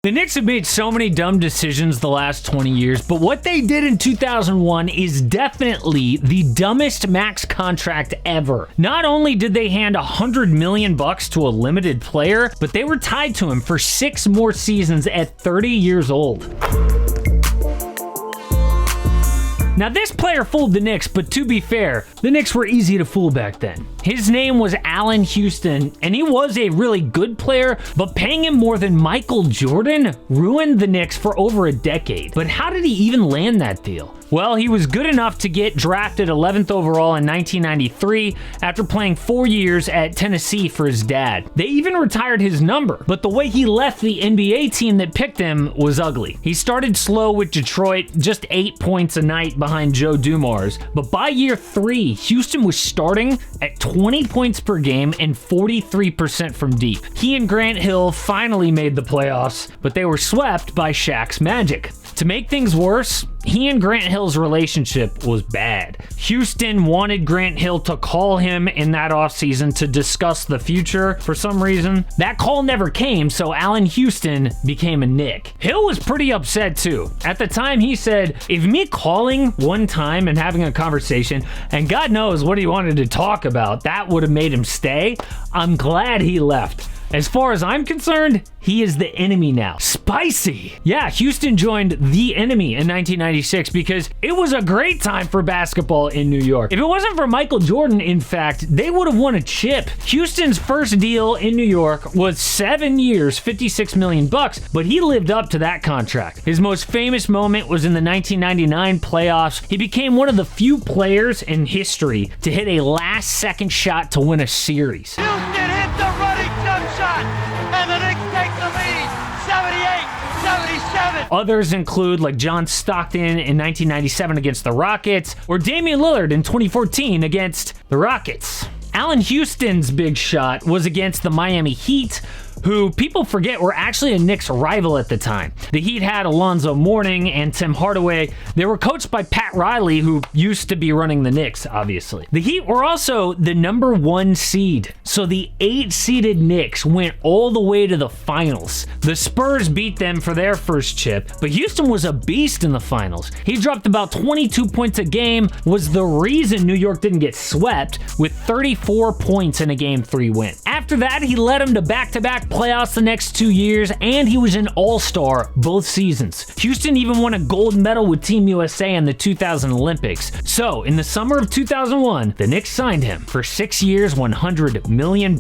The Knicks have made so many dumb decisions the last 20 years, but what they did in 2001 is definitely the dumbest max contract ever. Not only did they hand $100 million to a limited player, but they were tied to him for 6 more seasons at 30 years old. Now, this player fooled the Knicks, but to be fair, the Knicks were easy to fool back then. His name was Allen Houston, and he was a really good player, but paying him more than Michael Jordan ruined the Knicks for over a decade. But how did he even land that deal? Well, he was good enough to get drafted 11th overall in 1993 after playing 4 years at Tennessee for his dad. They even retired his number, but the way he left the NBA team that picked him was ugly. He started slow with Detroit, just 8 points a night behind Joe Dumars, but by year 3, Houston was starting at 20 points per game and 43% from deep. He and Grant Hill finally made the playoffs, but they were swept by Shaq's Magic. To make things worse, he and Grant Hill's relationship was bad. Houston wanted Grant Hill to call him in that offseason to discuss the future for some reason. That call never came, so Allen Houston became a Knick. Hill was pretty upset too. At the time, he said, if me calling one time and having a conversation, and God knows what he wanted to talk about, that would have made him stay, I'm glad he left. As far as I'm concerned, he is the enemy now. Spicy! Yeah, Houston joined the enemy in 1996 because it was a great time for basketball in New York. If it wasn't for Michael Jordan, in fact, they would have won a chip. Houston's first deal in New York was 7 years, $56 million, but he lived up to that contract. His most famous moment was in the 1999 playoffs. He became one of the few players in history to hit a last-second shot to win a series. Houston hit the running jump shot, and the Knicks take the lead, 78-77. Others include like John Stockton in 1997 against the Rockets, or Damian Lillard in 2014 against the Rockets. Allen Houston's big shot was against the Miami Heat, who people forget were actually a Knicks rival at the time. The Heat had Alonzo Mourning and Tim Hardaway. They were coached by Pat Riley, who used to be running the Knicks, obviously. The Heat were also the number 1 seed, so the 8-seeded Knicks went all the way to the finals. The Spurs beat them for their first chip, but Houston was a beast in the finals. He dropped about 22 points a game, was the reason New York didn't get swept, with 34 points in a Game 3 win. After that, he led them to back-to-back playoffs the next 2 years, and he was an all-star both seasons. Houston even won a gold medal with Team USA in the 2000 Olympics. So, in the summer of 2001, the Knicks signed him for 6 years, $100 million,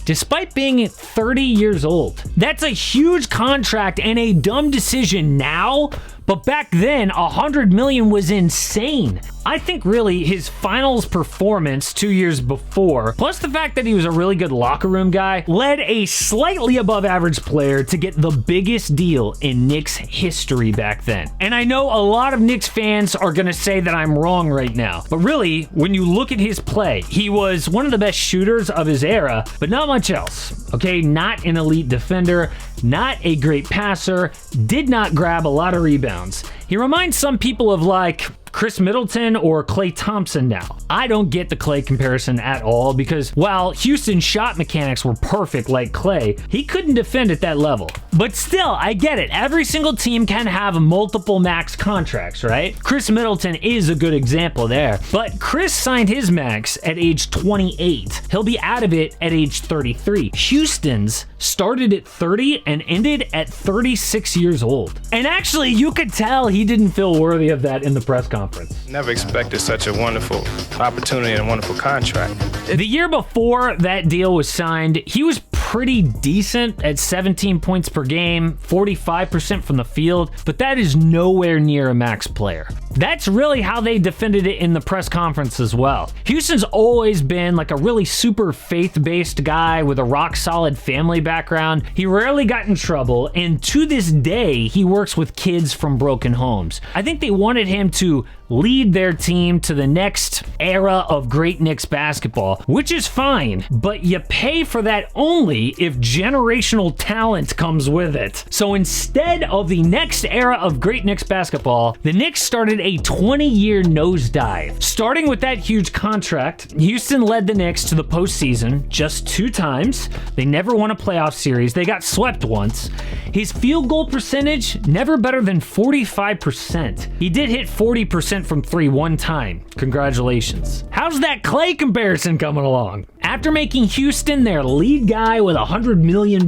despite being 30 years old. That's a huge contract and a dumb decision now, but back then, $100 million was insane. I think really his finals performance 2 years before, plus the fact that he was a really good locker room guy, led a slightly above average player to get the biggest deal in Knicks history back then. And I know a lot of Knicks fans are gonna say that I'm wrong right now, but really, when you look at his play, he was one of the best shooters of his era, but not much else. Okay, not an elite defender, not a great passer, did not grab a lot of rebounds. He reminds some people of like Chris Middleton or Klay Thompson now. I don't get the Klay comparison at all because while Houston's shot mechanics were perfect like Klay, he couldn't defend at that level. But still, I get it. Every single team can have multiple max contracts, right? Chris Middleton is a good example there. But Chris signed his max at age 28. He'll be out of it at age 33. Houston's started at 30 and ended at 36 years old. And actually, you could tell he didn't feel worthy of that in the press conference. Never expected such a wonderful opportunity and a wonderful contract. The year before that deal was signed, he was pretty decent at 17 points per game, 45% from the field, but that is nowhere near a max player. That's really how they defended it in the press conference as well. Houston's always been like a really super faith-based guy with a rock-solid family background. He rarely got in trouble, and to this day, he works with kids from broken homes. I think they wanted him to lead their team to the next era of great Knicks basketball, which is fine, but you pay for that only if generational talent comes with it. So instead of the next era of great Knicks basketball, the Knicks started a 20-year nosedive. Starting with that huge contract, Houston led the Knicks to the postseason just 2 times. They never won a playoff series. They got swept once. His field goal percentage, never better than 45%. He did hit 40% from 3 one time. Congratulations. How's that Clay comparison coming along? After making Houston their lead guy with $100 million,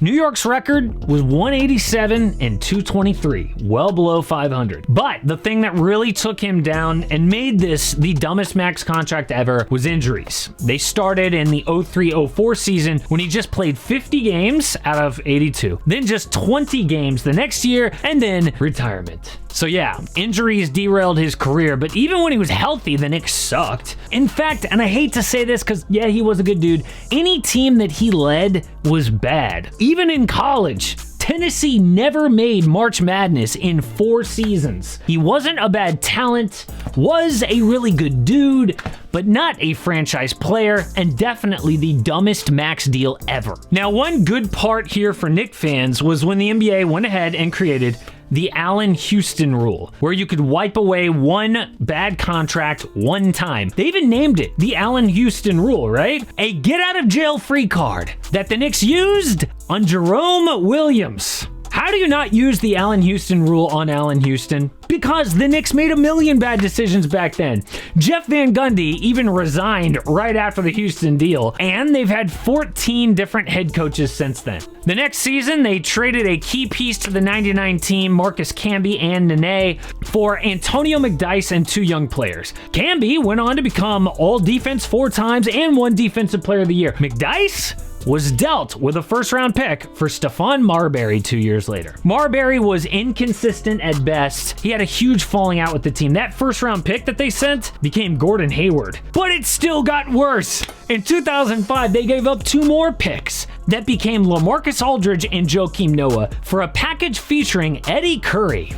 New York's record was 187 and 223, well below 500. But the thing that really took him down and made this the dumbest max contract ever was injuries. They started in the 03-04 season when he just played 50 games out of 82, then just 20 games the next year, and then retirement. So yeah, injuries derailed his career, but even when he was healthy, the Knicks sucked. In fact, and I hate to say this because yeah, he was a good dude, any team that he led was bad. Even in college, Tennessee never made March Madness in 4 seasons. He wasn't a bad talent, was a really good dude, but not a franchise player, and definitely the dumbest max deal ever. Now, one good part here for Knicks fans was when the NBA went ahead and created the Allen Houston rule, where you could wipe away one bad contract one time. They even named it the Allen Houston rule, right? A get out of jail free card that the Knicks used on Jerome Williams. How do you not use the Allen Houston rule on Allen Houston? Because the Knicks made a million bad decisions back then. Jeff Van Gundy even resigned right after the Houston deal, and they've had 14 different head coaches since then. The next season, they traded a key piece to the 99 team, Marcus Camby and Nene, for Antonio McDyess and 2 young players. Camby went on to become all-defense 4 times and won Defensive Player of the Year. McDyess was dealt with a first-round pick for Stephon Marbury 2 years later. Marbury was inconsistent at best. He had a huge falling out with the team. That first-round pick that they sent became Gordon Hayward. But it still got worse. In 2005, they gave up 2 more picks that became LaMarcus Aldridge and Joakim Noah for a package featuring Eddie Curry.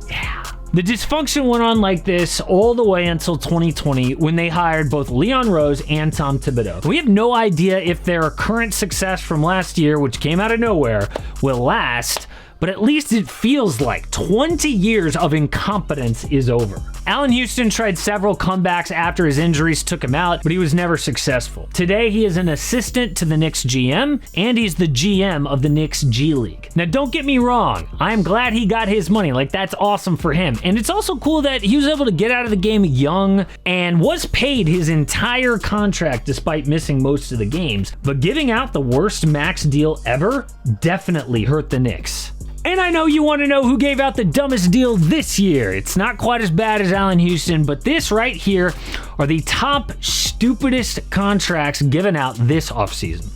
Yeah. The dysfunction went on like this all the way until 2020 when they hired both Leon Rose and Tom Thibodeau. We have no idea if their current success from last year, which came out of nowhere, will last, but at least it feels like 20 years of incompetence is over. Allen Houston tried several comebacks after his injuries took him out, but he was never successful. Today, he is an assistant to the Knicks GM, and he's the GM of the Knicks G League. Now, don't get me wrong. I'm glad he got his money. Like, that's awesome for him. And it's also cool that he was able to get out of the game young and was paid his entire contract despite missing most of the games. But giving out the worst max deal ever definitely hurt the Knicks. And I know you want to know who gave out the dumbest deal this year. It's not quite as bad as Allen Houston, but this right here are the top stupidest contracts given out this offseason.